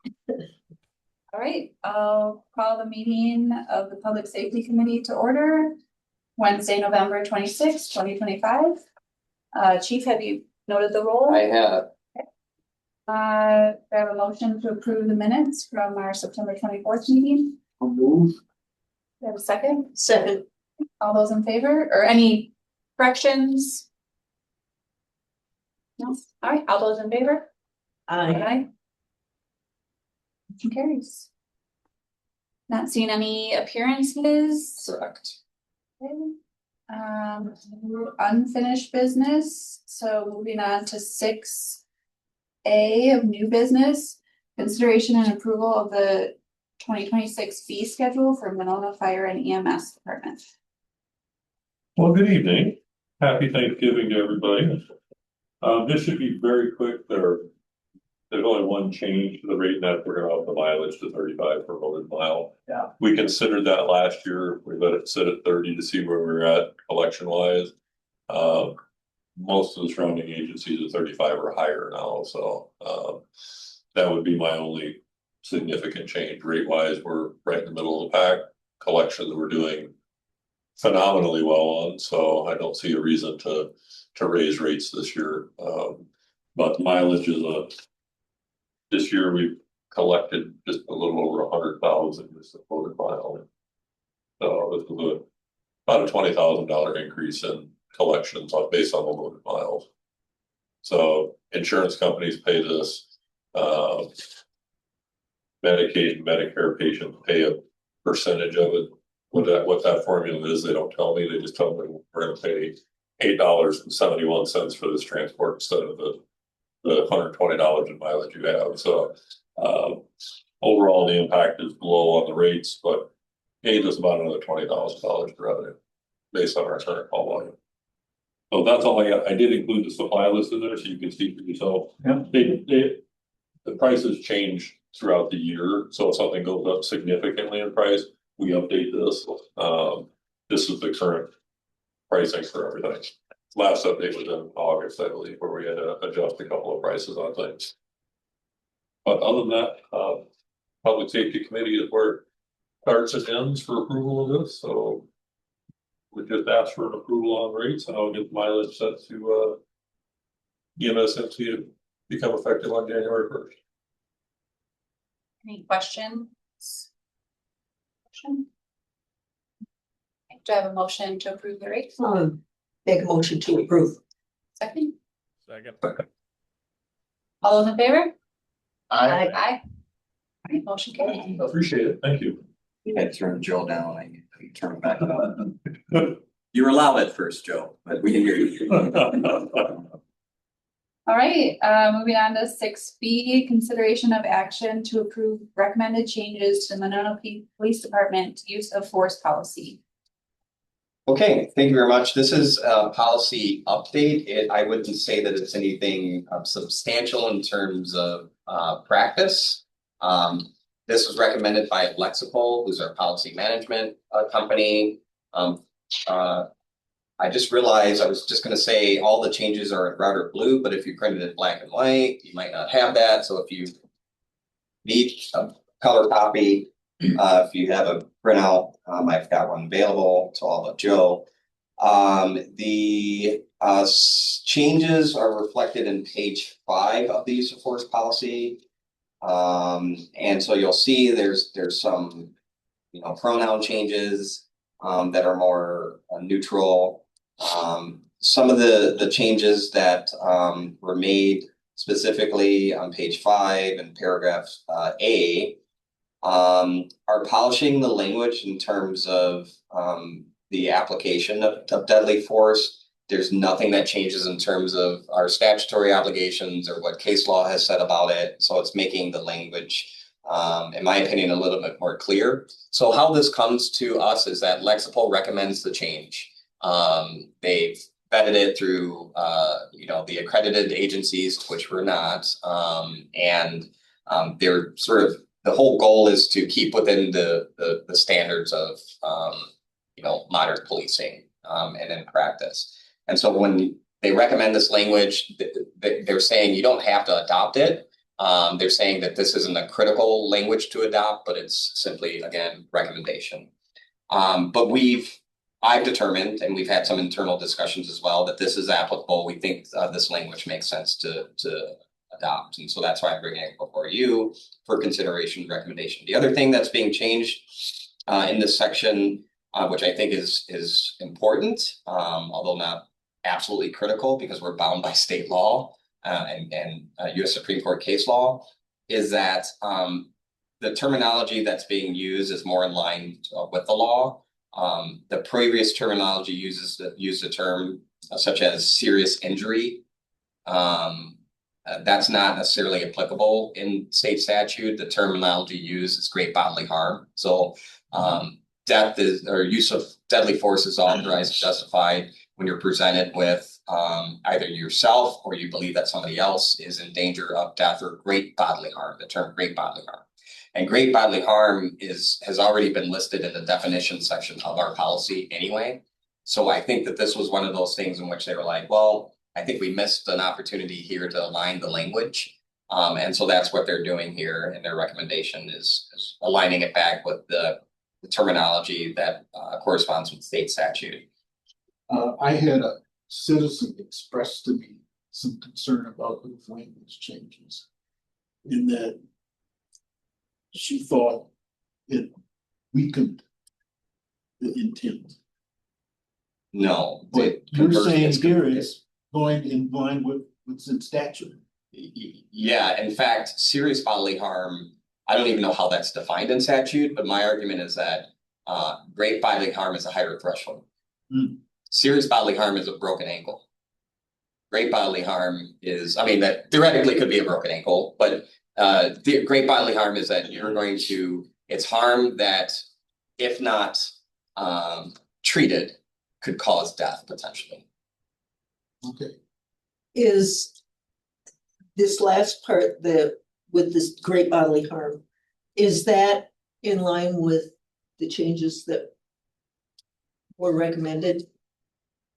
All right, I'll call the meeting of the Public Safety Committee to order. Wednesday, November 26th, 2025. Chief, have you noted the roll? I have. I have a motion to approve the minutes from our September 24th meeting. I'll move. Do you have a second? Second. All those in favor or any corrections? No? All right, all those in favor? Aye. Motion carries. Not seeing any appearances. Correct. Okay. Unfinished business, so moving on to 6A of new business. Consideration and approval of the 2026 fee schedule for Monona Fire and EMS Department. Well, good evening. Happy Thanksgiving to everybody. This should be very quick. There's only one change to the rate net. We're gonna up the mileage to 35 per loaded mile. Yeah. We considered that last year. We let it sit at 30 to see where we were at collection wise. Most of the surrounding agencies at 35 or higher now, so that would be my only significant change. Rate wise, we're right in the middle of the pack. Collections we're doing phenomenally well on, so I don't see a reason to raise rates this year. But mileage is this year we've collected just a little over 100,000 just a loaded mile. So this was about a $20,000 increase in collections based on the loaded miles. So insurance companies pay this. Medicaid and Medicare patients pay a percentage of it. What that formula is, they don't tell me. They just tell me we're going to pay $8.71 for this transport instead of the $120 in mileage you have. So overall, the impact is low on the rates, but gave us about another $20,000 in revenue based on our current call volume. So that's all I got. I did include the supply list in there so you can see for yourself. Yeah. The prices change throughout the year. So if something goes up significantly in price, we update this. This is the current pricing for everything. Last update was in August, I believe, where we had to adjust a couple of prices on things. But other than that, Public Safety Committee is where it starts and ends for approval of this. So we just ask for an approval on rates and I'll get the mileage set to EMS to become effective on January 1st. Any questions? Do I have a motion to approve the rates? Make a motion to approve. Second. Second. All those in favor? Aye. Aye. All right, motion carries. Appreciate it. Thank you. You had to turn Joe down. I turn him back up. You were loud at first, Joe, but we can hear you. All right, moving on to 6B, consideration of action to approve recommended changes to the Monona Police Department use of force policy. Okay, thank you very much. This is a policy update. I wouldn't say that it's anything substantial in terms of practice. This was recommended by Lexipol, who's our policy management company. I just realized I was just going to say all the changes are in red or blue, but if you printed it black and white, you might not have that. So if you need a color copy, if you have a printout, I've got one available to all but Joe. The changes are reflected in page 5 of the use of force policy. And so you'll see there's some, pronoun changes that are more neutral. Some of the changes that were made specifically on page 5 and paragraph A are polishing the language in terms of the application of deadly force. There's nothing that changes in terms of our statutory obligations or what case law has said about it. So it's making the language, in my opinion, a little bit more clear. So how this comes to us is that Lexipol recommends the change. They've vetted it through, the accredited agencies, which we're not. And they're sort of, the whole goal is to keep within the standards of, modern policing and in practice. And so when they recommend this language, they're saying you don't have to adopt it, They're saying that this isn't a critical language to adopt, but it's simply, again, recommendation. But I've determined, and we've had some internal discussions as well, that this is applicable. We think this language makes sense to adopt. And so that's why I'm bringing it before you for consideration and recommendation. The other thing that's being changed in this section, which I think is important, although not absolutely critical because we're bound by state law and US Supreme Court case law, is that the terminology that's being used is more in line with the law. The previous terminology used the term such as serious injury. That's not necessarily applicable in state statute. The terminology used is great bodily harm. So death is, or use of deadly force is authorized and justified when you're presented with either yourself or you believe that somebody else is in danger of death or great bodily harm, the term great bodily harm. And great bodily harm has already been listed in the definition section of our policy anyway. So I think that this was one of those things in which they were like, well, I think we missed an opportunity here to align the language. And so that's what they're doing here in their recommendation is aligning it back with the terminology that corresponds with state statute. I had a citizen express to me some concern about those language changes. In that she thought it weakened the intent. No. But you're saying here is going in line with what's in statute. Yeah, in fact, serious bodily harm, I don't even know how that's defined in statute, but my argument is that great bodily harm is a higher threshold. Serious bodily harm is a broken ankle. Great bodily harm is, I mean, that theoretically could be a broken ankle, but the great bodily harm is that you're going to, it's harm that if not treated could cause death potentially. Okay. Is this last part with this great bodily harm, is that in line with the changes that were recommended?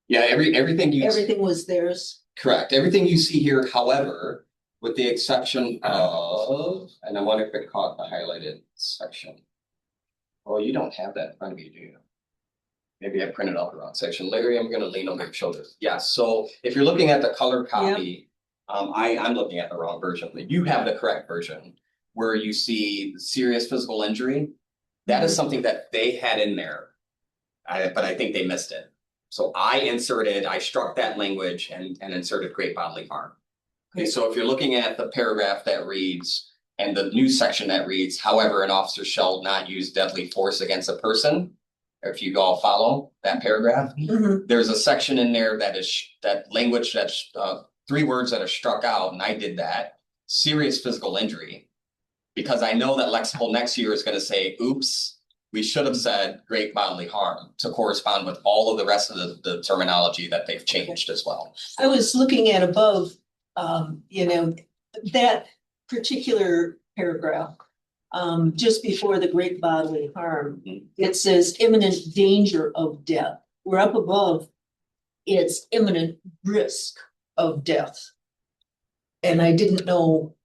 Yeah, everything was theirs? correct. Everything you see here, however, with the exception of, and I wonder if it caught the highlighted section. Oh, you don't have that in front of you, do you? Maybe I printed out the wrong section. Larry, I'm gonna lean on your shoulders. Yeah, so if you're looking at the color copy, I'm looking at the wrong version. You have the correct version where you see serious physical injury. That is something that they had in there, but I think they missed it. So I struck that language and inserted great bodily harm. Okay, so if you're looking at the paragraph that reads, and the new section that reads, however, an officer shall not use deadly force against a person. If you all follow that paragraph, there's a section in there that language that's 3 words that are struck out, and I did that. Serious physical injury, because I know that lexical next year is going to say, oops, we should have said great bodily harm to correspond with all of the rest of the terminology that they've changed as well. I was looking at above, that particular paragraph, just before the great bodily harm, it says imminent danger of death. We're up above, it's imminent risk of death. And I didn't know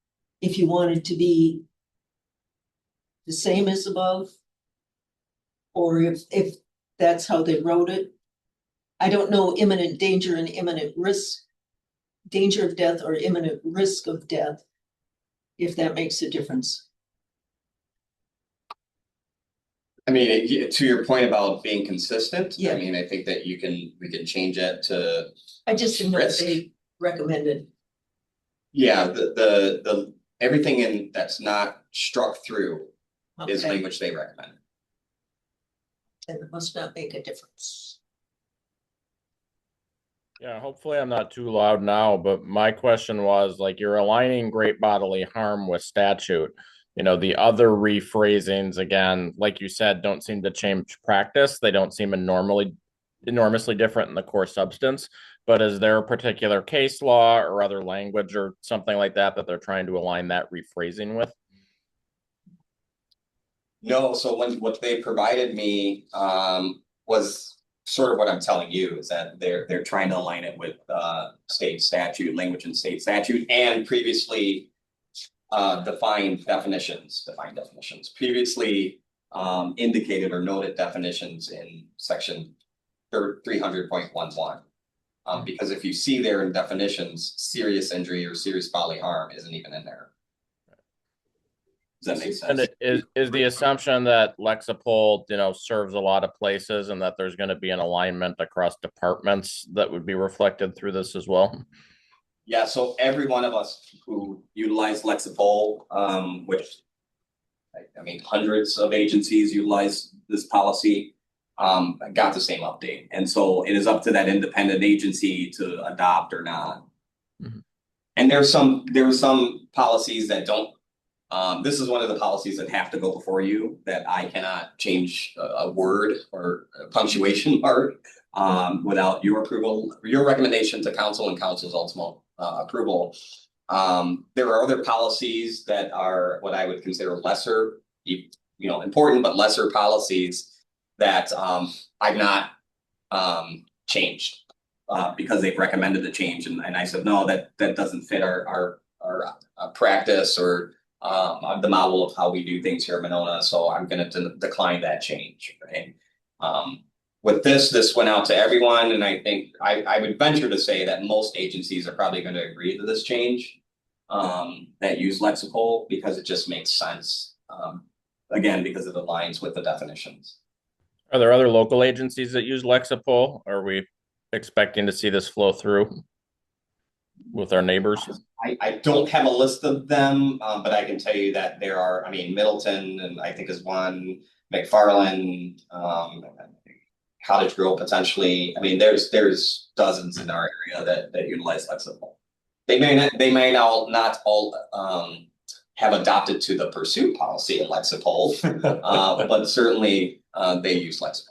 if you wanted to be the same as above, or if that's how they wrote it. I don't know imminent danger and imminent risk, danger of death or imminent risk of death, if that makes a difference. I mean, to your point about being consistent, Yeah. I mean, I think that we can change it to, I just didn't know what Risk. they recommended. yeah, the everything in that's not struck through is Okay, language they recommend. then it must not make a difference. Yeah, hopefully I'm not too loud now, but my question was like you're aligning great bodily harm with statute. The other rephrasings, again, like you said, don't seem to change practice. They don't seem enormously different in the core substance. But is there a particular case law or other language or something like that they're trying to align that rephrasing with? No, so what they provided me was sort of what I'm telling you, is that they're trying to align it with state statute, language and state statute, and previously defined definitions. Previously indicated or noted definitions in section 300.11. Because if you see there in definitions, serious injury or serious bodily harm isn't even in there. Does that make sense? And is the assumption that Lexipol, serves a lot of places and that there's gonna be an alignment across departments that would be reflected through this as well? Yeah, so every one of us who utilize Lexipol, which I mean, hundreds of agencies utilize this policy, got the same update. And so it is up to that independent agency to adopt or not. Mhm. And there are some policies that don't. This is one of the policies that have to go before you, that I cannot change a word or a punctuation mark without your approval, your recommendation to council and council's ultimate approval. There are other policies that are what I would consider lesser, important, but lesser policies that I've not changed because they've recommended the change. And I said, no, that doesn't fit our practice or the model of how we do things here at Monona. So I'm going to decline that change. Right? With this went out to everyone. And I think I would venture to say that most agencies are probably going to agree to this change that use Lexipol because it just makes sense. Again, because it aligns with the definitions. Are there other local agencies that use Lexipol? Are we expecting to see this flow through with our neighbors? I don't have a list of them, but I can tell you that there are, Middleton and I think is one, McFarland, Cottage Grove potentially. There's dozens in our area that utilize Lexipol. They may not all have adopted to the pursuit policy of Lexipol, but certainly they use Lexipol.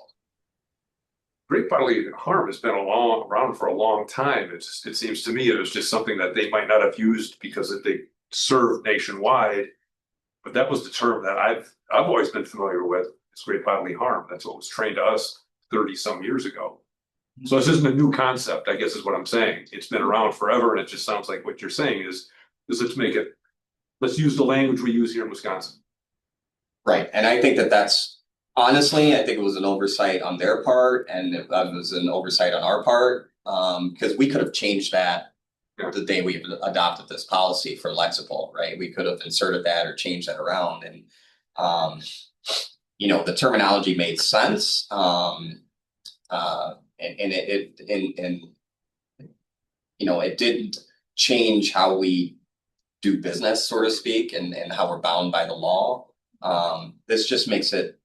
Great bodily harm has been around for a long time. It seems to me it was just something that they might not have used because they serve nationwide. But that was the term that I've always been familiar with. It's great bodily harm. That's what was trained to us 30 some years ago. So this isn't a new concept, I guess is what I'm saying. It's been around forever, and it just sounds like what you're saying is let's use the language we use here in Wisconsin. Right, and I think that's honestly, I think it was an oversight on their part, and it was an oversight on our part, because we could have changed that the day we adopted this policy for Lexipol, right? We could have inserted that or changed that around, and the terminology made sense, and it didn't change how we do business, so to speak, and how we're bound by the law. This just makes it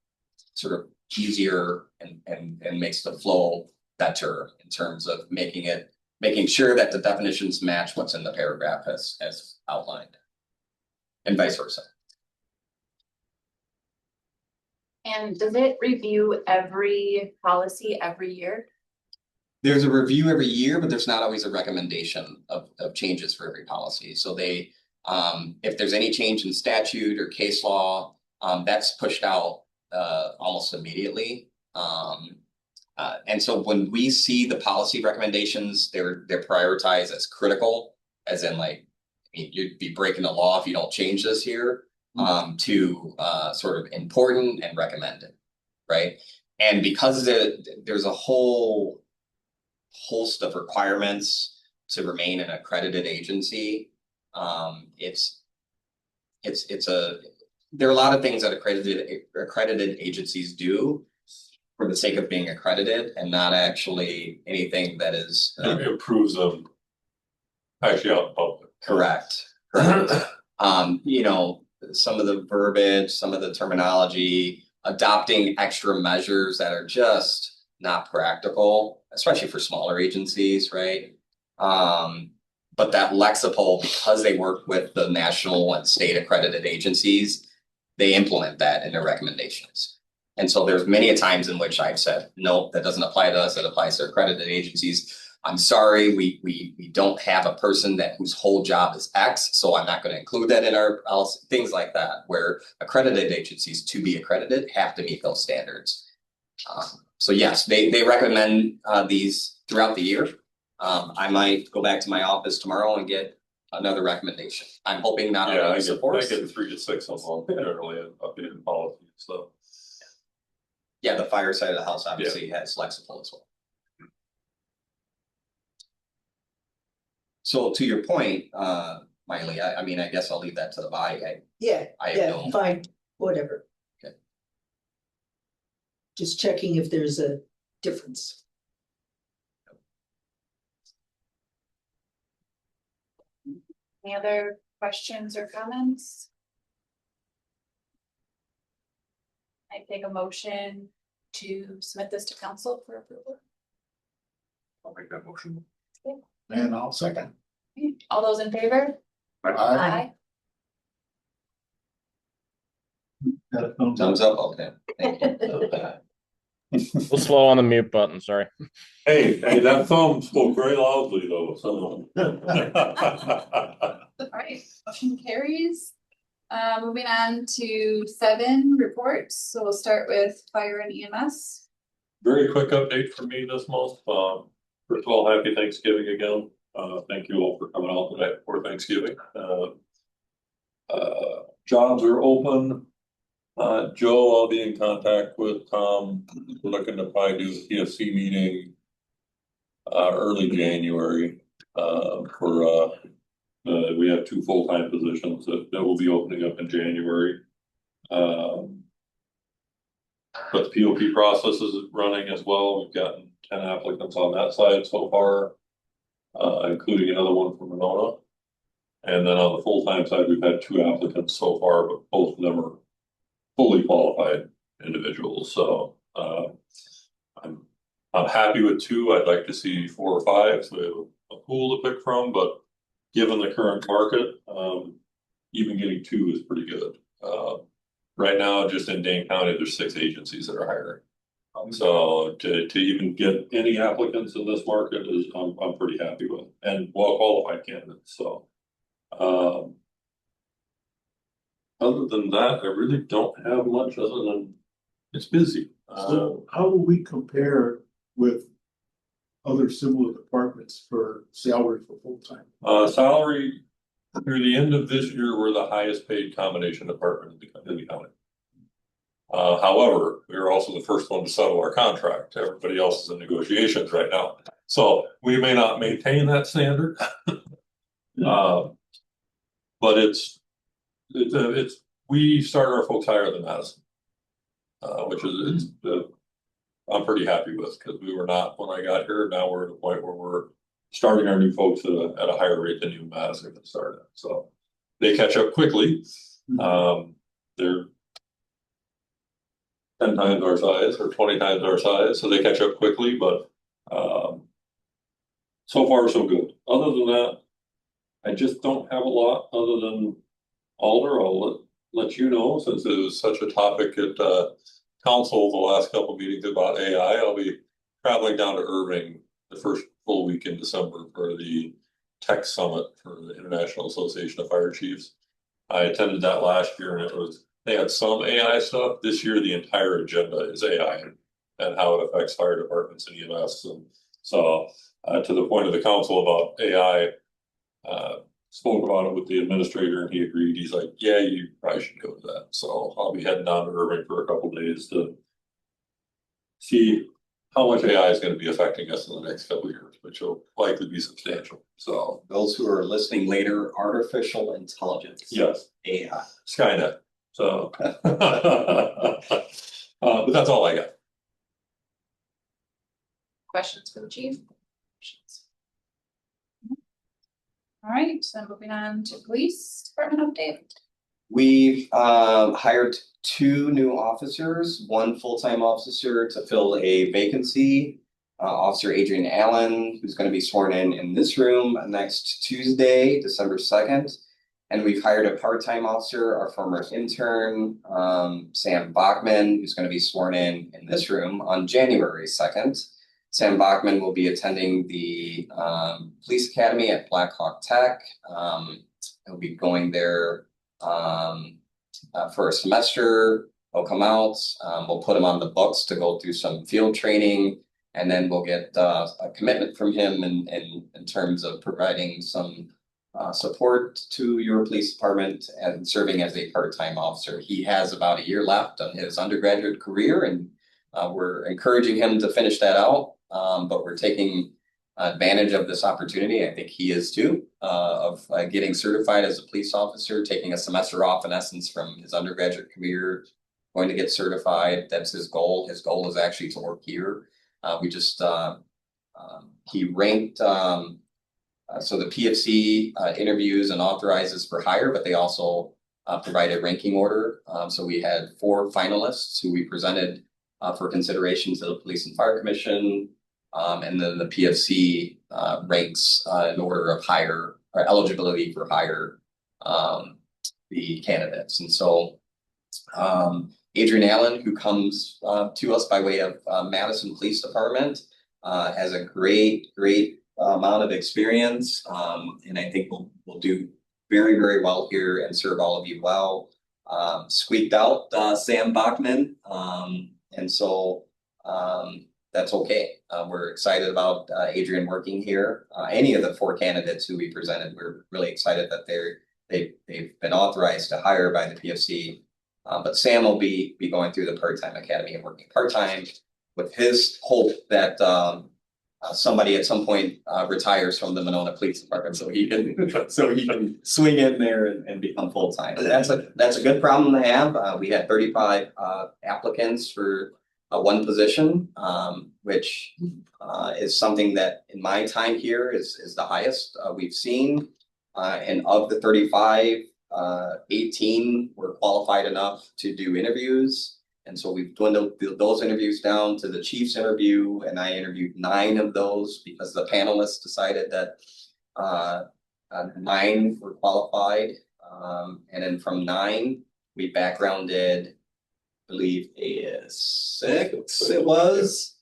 sort of easier and makes the flow better in terms of making sure that the definitions match what's in the paragraph as outlined, and vice versa. And does it review every policy every year? There's a review every year, but there's not always a recommendation of changes for every policy. So they, if there's any change in statute or case law, that's pushed out almost immediately. And so when we see the policy recommendations, they're prioritized as critical, as in you'd be breaking the law if you don't change this here, to sort of important and recommended, right? And because there's a whole host of requirements to remain an accredited agency, there are a lot of things that accredited agencies do for the sake of being accredited, and not actually anything that is It improves them actually out in public. correct. Some of the verbiage, some of the terminology, adopting extra measures that are just not practical, especially for smaller agencies, right? But that Lexipol, because they work with the national and state accredited agencies, they implement that in their recommendations. And so there's many a times in which I've said, no, that doesn't apply to us, that applies to accredited agencies. I'm sorry, we don't have a person whose whole job is X, so I'm not going to include that in our policy. Things like that, where accredited agencies, to be accredited, have to meet those standards. So yes, they recommend these throughout the year. I might go back to my office tomorrow and get another recommendation. I'm hoping not Yeah, on I any get supports. 3 to 6 a month generally in updated policy, so. Yeah, the fire side of the house obviously has flexible as well. So to your point, Miley, I mean, I guess I'll leave that to the body. Yeah, I yeah, don't- fine, whatever. Okay. Just checking if there's a difference. Any other questions or comments? I take a motion to submit this to council for approval. I'll make that motion. And I'll second. All those in favor? Aye. Got a thumbs up. Thumbs up, okay. Thank you. A little slow on the mute button, sorry. Hey, that thumb spoke very loudly though, so. All right, motion carries. Moving on to 7 reports, so we'll start with fire and EMS. Very quick update from me this month. First of all, happy Thanksgiving again. Thank you all for coming out today for Thanksgiving. Jobs are open. Joe, I'll be in contact with Tom. We're looking to probably do a TFC meeting early January we have 2 full-time positions that will be opening up in January. But the POP process is running as well. We've gotten 10 applicants on that side so far, including another one from Monona. And then on the full-time side, we've had 2 applicants so far, but both of them are fully qualified individuals. So I'm happy with 2. I'd like to see 4 or 5, so we have a pool to pick from, but given the current market, even getting 2 is pretty good. Right now, just in Dane County, there's 6 agencies that are hiring. So to even get any applicants in this market is, I'm pretty happy with, and well qualified candidates, so. Other than that, I really don't have much other than it's busy. So how will we compare with other similar departments for salary for full-time? Salary through the end of this year, we're the highest paid combination department in the county. However, we were also the first one to settle our contract. Everybody else is in negotiations right now. So we may not maintain that standard. But it's we start our folks higher than Madison. Which is I'm pretty happy with, because we were not when I got here. Now we're at a point where we're starting our new folks at a higher rate than even Madison can start at. So they catch up quickly. They're 10 times our size or 20 times our size, so they catch up quickly, but so far so good. Other than that, I just don't have a lot other than Alder. I'll let you know, since it was such a topic at council the last couple of meetings about AI. I'll be traveling down to Irving the first full week in December for the tech summit for the International Association of Fire Chiefs. I attended that last year, and they had some AI stuff. This year, the entire agenda is AI and how it affects fire departments and EMS. And so to the point of the council about AI, spoke about it with the administrator, and he agreed. He's like, yeah, you probably should go to that. So I'll be heading down to Irving for a couple of days to see how much AI is going to be affecting us in the next couple of years, which will likely be substantial. So Those who are listening later, artificial intelligence. yes, AI. Skynet. So, but that's all I got. Questions for the chief? All right, then moving on to police department update. We've hired 2 new officers, 1 full-time officer to fill a vacancy. Officer Adrian Allen, who's going to be sworn in this room next Tuesday, December 2nd. And we've hired a part-time officer, our former intern, Sam Bachman, who's going to be sworn in this room on January 2nd. Sam Bachman will be attending the police academy at Black Hawk Tech. He'll be going there for a semester. He'll come out. We'll put him on the books to go through some field training, and then we'll get a commitment from him in terms of providing some support to your police department and serving as a part-time officer. He has about a year left on his undergraduate career, and we're encouraging him to finish that out. But we're taking advantage of this opportunity. I think he is too, of getting certified as a police officer, taking a semester off in essence from his undergraduate career, going to get certified. That's his goal. His goal is actually to work here. He ranked, so the PFC interviews and authorizes for hire, but they also provide a ranking order. So we had 4 finalists who we presented for consideration to the Police and Fire Commission. And then the PFC ranks in order of hire or eligibility for hire the candidates. And so Adrian Allen, who comes to us by way of Madison Police Department, has a great amount of experience, and I think we'll do very, very well here and serve all of you well. Squeaked out Sam Bachman, and so that's okay. We're excited about Adrian working here. Any of the 4 candidates who we presented, we're really excited that they've been authorized to hire by the PFC. But Sam will be going through the part-time academy and working part-time with his hope that somebody at some point retires from the Monona Police Department so he can swing in there and become full-time. That's a good problem to have. We had 35 applicants for 1 position, which is something that in my time here is the highest we've seen. And of the 35, 18 were qualified enough to do interviews. And so we've dwindled those interviews down to the chief's interview, and I interviewed 9 of those because the panelists decided that 9 were qualified. And then from 9, we backgrounded, I believe, 6 it was.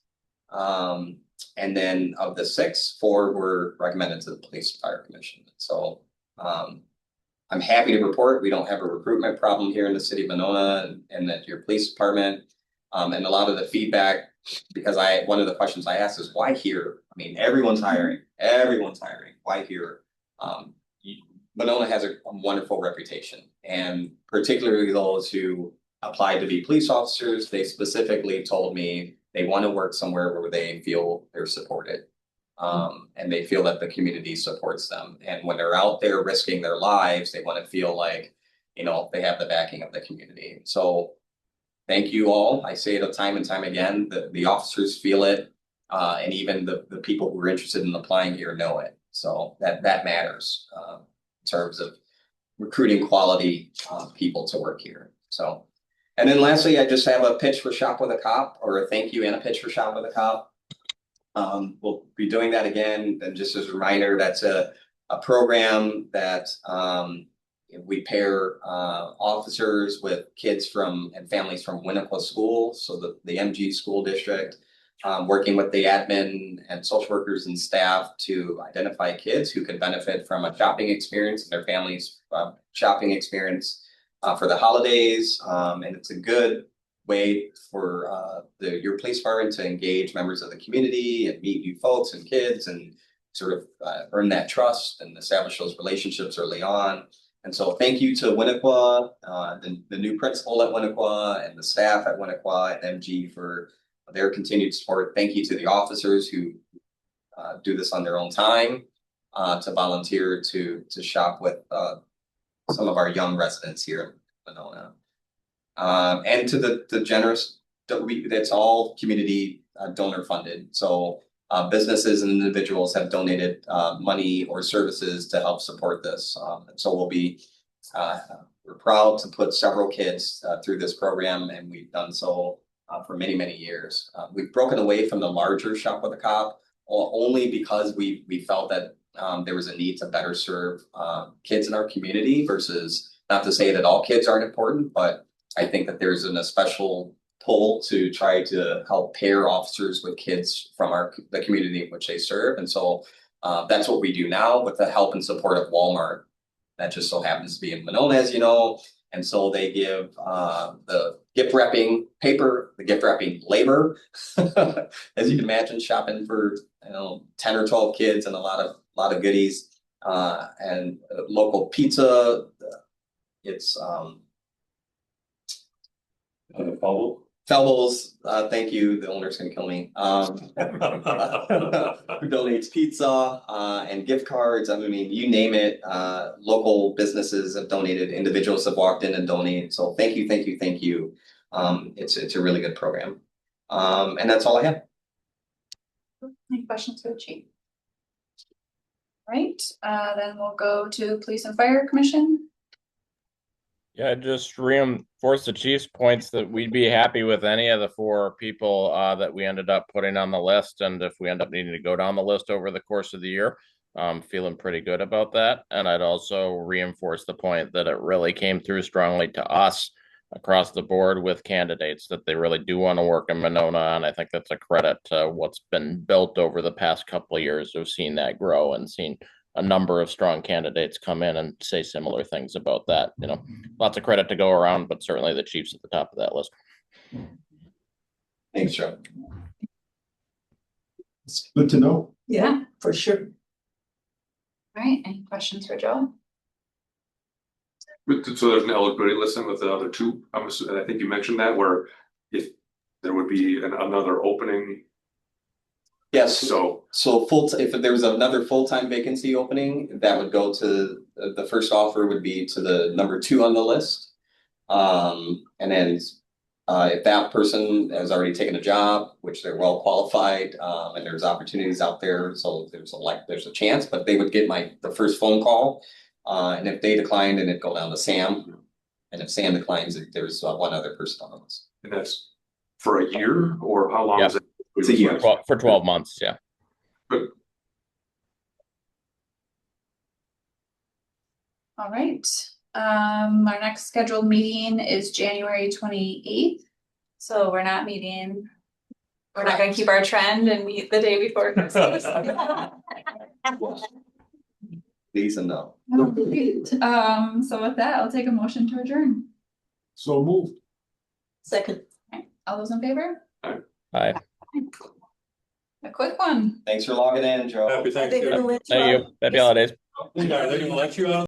And then of the 6, 4 were recommended to the Police and Fire Commission. So I'm happy to report we don't have a recruitment problem here in the city of Monona and at your police department. And a lot of the feedback, because one of the questions I asked is why here? I mean, everyone's hiring. Why here? Monona has a wonderful reputation, and particularly those who applied to be police officers, they specifically told me they want to work somewhere where they feel they're supported. And they feel that the community supports them. And when they're out there risking their lives, they want to feel like, they have the backing of the community. So thank you all. I say it time and time again, the officers feel it. And even the people who are interested in applying here know it. So that matters in terms of recruiting quality people to work here. So, and then lastly, I just have a pitch for Shop with a Cop, or a thank you and a pitch for Shop with a Cop. We'll be doing that again. And just as a reminder, that's a program that we pair officers with kids and families from Winnequa School, so the MG school district, working with the admin and social workers and staff to identify kids who could benefit from a shopping experience and their families' shopping experience for the holidays. And it's a good way for your police department to engage members of the community and meet new folks and kids and sort of earn that trust and establish those relationships early on. And so thank you to Winnequa, the new principal at Winnequa, and the staff at Winnequa and MG for their continued support. Thank you to the officers who do this on their own time to volunteer to shop with some of our young residents here in Monona. And to the generous, that's all community donor funded. So businesses and individuals have donated money or services to help support this. And so we're proud to put several kids through this program, and we've done so for many, many years. We've broken away from the larger Shop with a Cop only because we felt that there was a need to better serve kids in our community versus, not to say that all kids aren't important, but I think that there's a special pull to try to help pair officers with kids from the community in which they serve. And so that's what we do now with the help and support of Walmart. That just so happens to be in Monona, as you know. And so they give the gift wrapping paper, the gift wrapping labor, as you can imagine, shopping for 10 or 12 kids and a lot of goodies. and local pizza. It's Paul? Fellows, thank you, the owner's gonna kill me. Who donates pizza and gift cards, I mean, you name it, local businesses have donated, individuals have walked in and donated, so thank you, thank you, thank you. It's a really good program. And that's all I have. Any questions for the chief? Right, then we'll go to Police and Fire Commission. Yeah, just reinforce the chief's points that we'd be happy with any of the 4 people that we ended up putting on the list. And if we end up needing to go down the list over the course of the year, feeling pretty good about that. And I'd also reinforce the point that it really came through strongly to us across the board with candidates that they really do want to work in Monona. And I think that's a credit to what's been built over the past couple of years of seeing that grow and seeing a number of strong candidates come in and say similar things about that. You know, lots of credit to go around, but certainly the Chiefs at the top of that list. Thanks, Joe. It's good to know. Yeah, for sure. Right, any questions for Joe? So there's an eligibility listing with the other 2, I think you mentioned that, where if there would be another opening, Yes, so. if there was another full-time vacancy opening, that would go to, the first offer would be to the number 2 on the list. And then, if that person has already taken a job, which they're well qualified, and there's opportunities out there, so there's a chance, but they would get the first phone call. And if they declined, then it'd go down to Sam. And if Sam declines, there's one other person on the list. And that's for a year, or how long is it? It's a year. For 12 months, yeah. All right, our next scheduled meeting is January 28th. So we're not meeting. We're not gonna keep our trend and meet the day before Christmas. Please and no. Oh, great. So with that, I'll take a motion to adjourn. So moved. Second. All those in favor? Hi. A quick one. Thanks for logging in, Joe. Happy Thanksgiving. Thank you. Happy holidays. Are they gonna let you out?